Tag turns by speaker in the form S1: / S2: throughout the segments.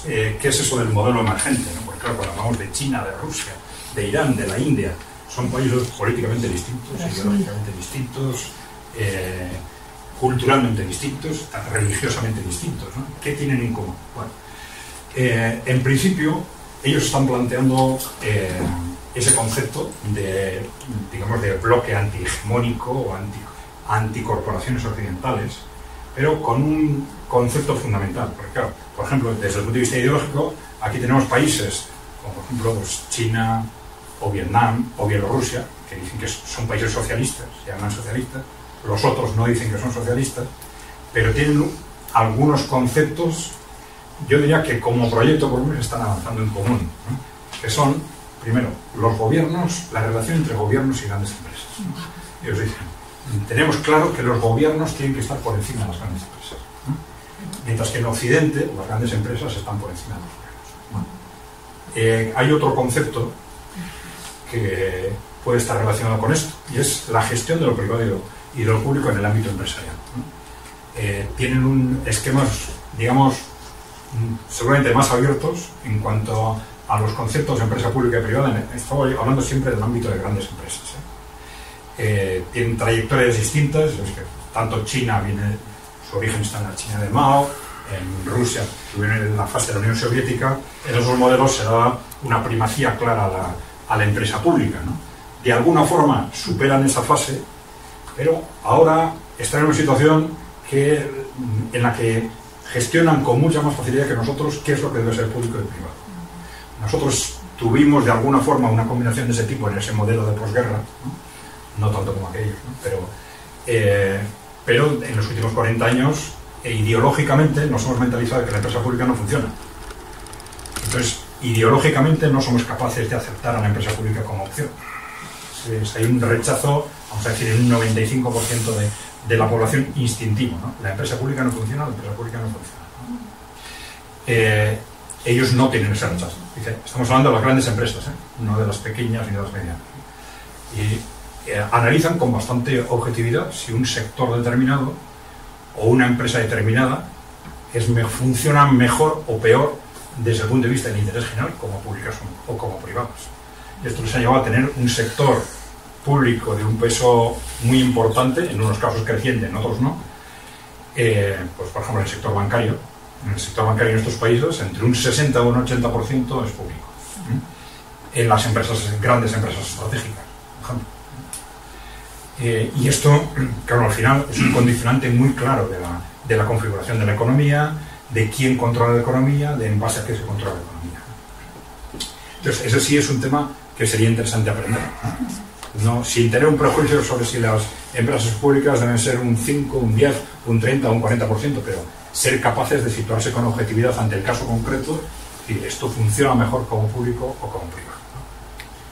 S1: ¿qué es eso del modelo emergente? ¿No? Porque claro, cuando hablamos de China, de Rusia, de Irán, de la India, son países políticamente distintos, ideológicamente distintos, culturalmente distintos, religiosamente distintos, ¿no? ¿Qué tienen en común? Bueno, en principio, ellos están planteando ese concepto de, digamos, de bloque antihegemónico o anticorporaciones occidentales, pero con un concepto fundamental. Porque claro, por ejemplo, desde el punto de vista ideológico, aquí tenemos países como por ejemplo pues, China o Vietnam o Bielorrusia, que dicen que son países socialistas, se llaman socialistas, los otros no dicen que son socialistas, pero tienen algunos conceptos, yo diría que como proyecto por lo menos están avanzando en común, ¿no? Que son, primero, los gobiernos, la relación entre gobiernos y grandes empresas. Ellos dicen, tenemos claro que los gobiernos tienen que estar por encima de las grandes empresas, ¿no? Mientras que en Occidente las grandes empresas están por encima de los gobiernos. Bueno, hay otro concepto que puede estar relacionado con esto, y es la gestión de lo privado y de lo público en el ámbito empresarial, ¿no? Tienen esquemas, digamos, seguramente más abiertos en cuanto a los conceptos de empresa pública y privada. Estamos hablando siempre del ámbito de grandes empresas, tienen trayectorias distintas. Es que tanto China su origen está en la China de Mao, en Rusia, que viene en la fase de la Unión Soviética. En esos modelos se da una primacía clara a la empresa pública, ¿no? De alguna forma superan esa fase, pero ahora están en una situación en la que gestionan con mucha más facilidad que nosotros qué es lo que debe ser público y privado. Nosotros tuvimos de alguna forma una combinación de ese tipo en ese modelo de posguerra, no tanto como aquellos, ¿no? Pero en los últimos 40 años ideológicamente nos hemos mentalizado de que la empresa pública no funciona. Entonces, ideológicamente no somos capaces de aceptar a la empresa pública como opción. Hay un rechazo, vamos a decir, en un 95% de la población instintivo, ¿no? La empresa pública no funciona, la empresa pública no funciona, ¿no? Ellos no tienen ese rechazo. Dice, estamos hablando de las grandes empresas, no de las pequeñas ni de las medianas. Y analizan con bastante objetividad si un sector determinado o una empresa determinada funciona mejor o peor desde el punto de vista del interés general, como públicas o como privadas. Esto les ha llevado a tener un sector público de un peso muy importante, en unos casos creciente, en otros no. Pues por ejemplo, en el sector bancario. En el sector bancario en estos países, entre un 60 o un 80% es público. En las grandes empresas estratégicas, por ejemplo. Y esto, claro, al final es un condicionante muy claro de la configuración de la economía, de quién controla la economía, de en base a qué se controla la economía. Entonces, ese sí es un tema que sería interesante aprender, ¿no? Sin tener un prejuicio sobre si las empresas públicas deben ser un 5, un 10, un 30 o un 40%, pero ser capaces de situarse con objetividad ante el caso concreto y esto funciona mejor como público o como privado, ¿no?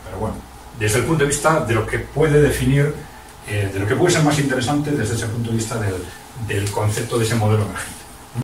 S1: Pero bueno, desde el punto de vista de lo que puede definir, de lo que puede ser más interesante desde ese punto de vista del concepto de ese modelo emergente.